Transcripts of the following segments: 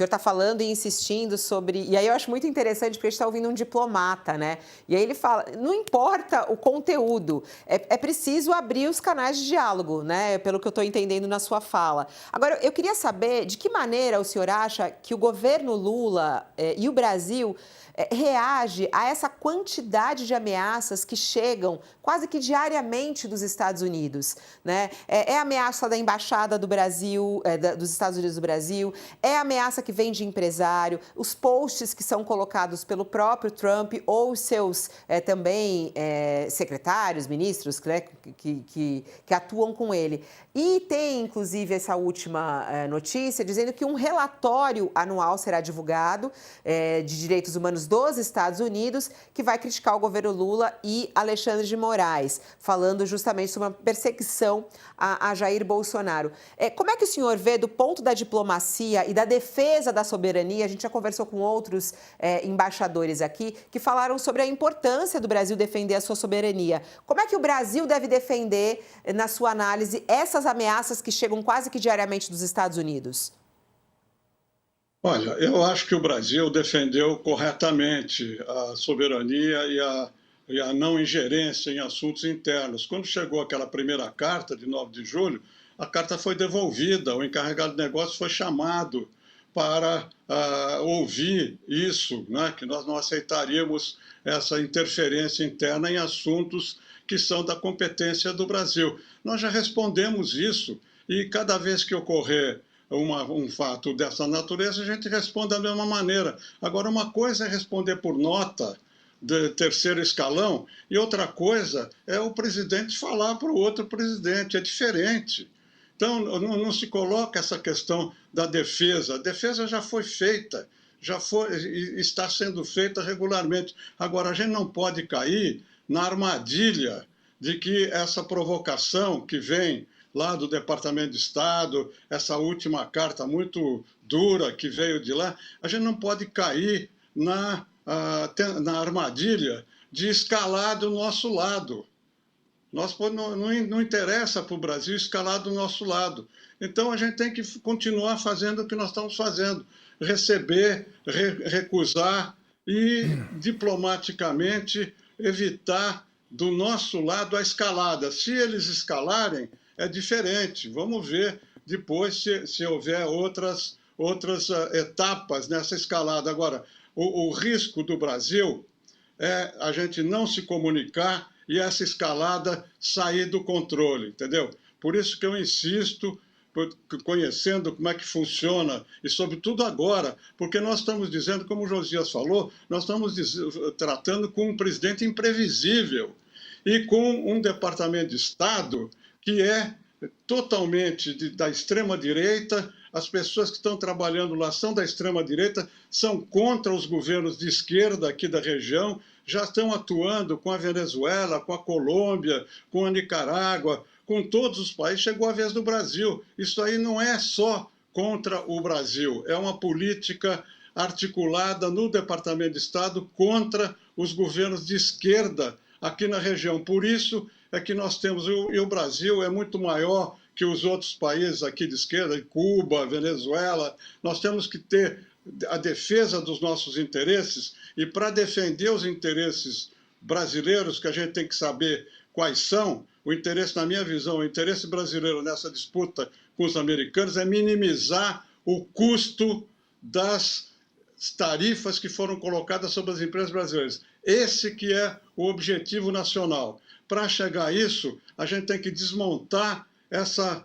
senhor está falando e insistindo sobre. E aí eu acho muito interessante porque a gente está ouvindo um diplomata, né? E aí ele fala: não importa o conteúdo, é preciso abrir os canais de diálogo, né? Pelo que eu estou entendendo na sua fala. Agora, eu queria saber de que maneira o senhor acha que o governo Lula e o Brasil reage a essa quantidade de ameaças que chegam quase que diariamente dos Estados Unidos, né? É a ameaça da embaixada do Brasil, dos Estados Unidos do Brasil, é a ameaça que vem de empresário, os posts que são colocados pelo próprio Trump ou os seus também secretários, ministros, né, que atuam com ele. E tem, inclusive, essa última notícia dizendo que um relatório anual será divulgado de direitos humanos dos Estados Unidos, que vai criticar o governo Lula e Alexandre de Moraes, falando justamente sobre uma perseguição a Jair Bolsonaro. Como é que o senhor vê, do ponto da diplomacia e da defesa da soberania? A gente já conversou com outros embaixadores aqui que falaram sobre a importância do Brasil defender a sua soberania. Como é que o Brasil deve defender, na sua análise, essas ameaças que chegam quase que diariamente dos Estados Unidos? Olha, eu acho que o Brasil defendeu corretamente a soberania e a não ingerência em assuntos internos. Quando chegou aquela primeira carta, de 9 de julho, a carta foi devolvida, o encarregado de negócios foi chamado para ouvir isso, né, que nós não aceitaríamos essa interferência interna em assuntos que são da competência do Brasil. Nós já respondemos isso e cada vez que ocorrer um fato dessa natureza, a gente responde da mesma maneira. Agora, uma coisa é responder por nota de terceiro escalão e outra coisa é o presidente falar para o outro presidente, é diferente. Então, não se coloca essa questão da defesa. A defesa já foi feita, está sendo feita regularmente. Agora, a gente não pode cair na armadilha de que essa provocação que vem lá do Departamento de Estado, essa última carta muito dura que veio de lá, a gente não pode cair na armadilha de escalar do nosso lado. Não interessa para o Brasil escalar do nosso lado. Então, a gente tem que continuar fazendo o que nós estamos fazendo, receber, recusar e, diplomaticamente, evitar do nosso lado a escalada. Se eles escalarem, é diferente. Vamos ver depois se houver outras etapas nessa escalada. Agora, o risco do Brasil é a gente não se comunicar e essa escalada sair do controle, entendeu? Por isso que eu insisto, conhecendo como é que funciona, e sobretudo agora, porque nós estamos dizendo, como o Josias falou, nós estamos tratando com um presidente imprevisível e com um Departamento de Estado que é totalmente da extrema-direita. As pessoas que estão trabalhando lá são da extrema-direita, são contra os governos de esquerda aqui da região, já estão atuando com a Venezuela, com a Colômbia, com a Nicarágua, com todos os países. Chegou a vez do Brasil. Isso aí não é só contra o Brasil, é uma política articulada no Departamento de Estado contra os governos de esquerda aqui na região. Por isso é que nós temos, e o Brasil é muito maior que os outros países aqui de esquerda, Cuba, Venezuela. Nós temos que ter a defesa dos nossos interesses, e para defender os interesses brasileiros, que a gente tem que saber quais são, o interesse, na minha visão, o interesse brasileiro nessa disputa com os americanos é minimizar o custo das tarifas que foram colocadas sobre as empresas brasileiras. Esse que é o objetivo nacional. Para chegar a isso, a gente tem que desmontar essa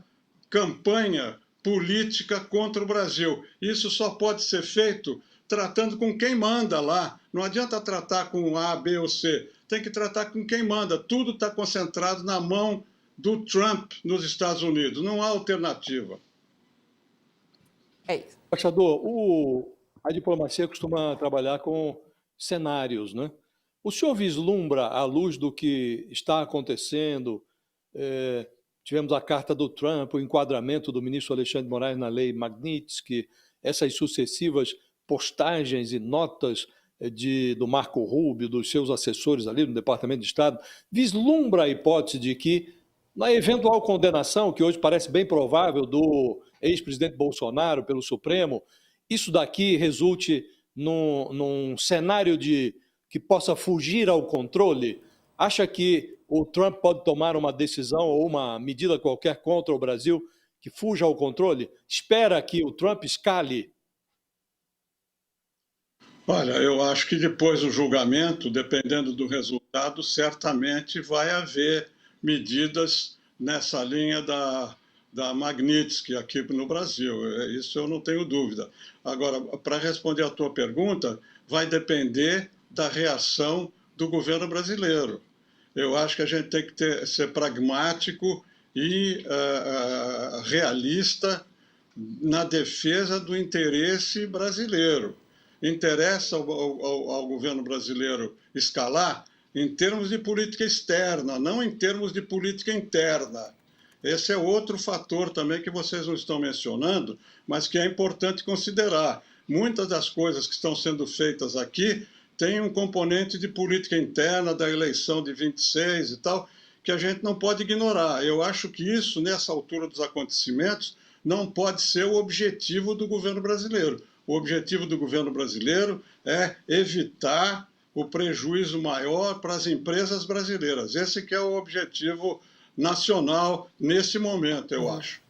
campanha política contra o Brasil. Isso só pode ser feito tratando com quem manda lá. Não adianta tratar com A, B ou C. Tem que tratar com quem manda. Tudo está concentrado na mão do Trump nos Estados Unidos. Não há alternativa. É isso. Embaixador, a diplomacia costuma trabalhar com cenários, né? O senhor vislumbra, à luz do que está acontecendo, tivemos a carta do Trump, o enquadramento do ministro Alexandre de Moraes na lei Magnitsky, essas sucessivas postagens e notas do Marco Rubio, dos seus assessores ali no Departamento de Estado, vislumbra a hipótese de que, na eventual condenação, que hoje parece bem provável, do ex-presidente Bolsonaro pelo Supremo, isso daqui resulte num cenário que possa fugir ao controle? Acha que o Trump pode tomar uma decisão ou uma medida qualquer contra o Brasil que fuja ao controle? Espera que o Trump escale? Olha, eu acho que depois do julgamento, dependendo do resultado, certamente vai haver medidas nessa linha da Magnitsky aqui no Brasil. Isso eu não tenho dúvida. Agora, para responder à tua pergunta, vai depender da reação do governo brasileiro. Eu acho que a gente tem que ser pragmático e realista na defesa do interesse brasileiro. Interessa ao governo brasileiro escalar em termos de política externa, não em termos de política interna. Esse é outro fator também que vocês não estão mencionando, mas que é importante considerar. Muitas das coisas que estão sendo feitas aqui têm um componente de política interna, da eleição de 26 e tal, que a gente não pode ignorar. Eu acho que isso, nessa altura dos acontecimentos, não pode ser o objetivo do governo brasileiro. O objetivo do governo brasileiro é evitar o prejuízo maior para as empresas brasileiras. Esse que é o objetivo nacional nesse momento, eu acho.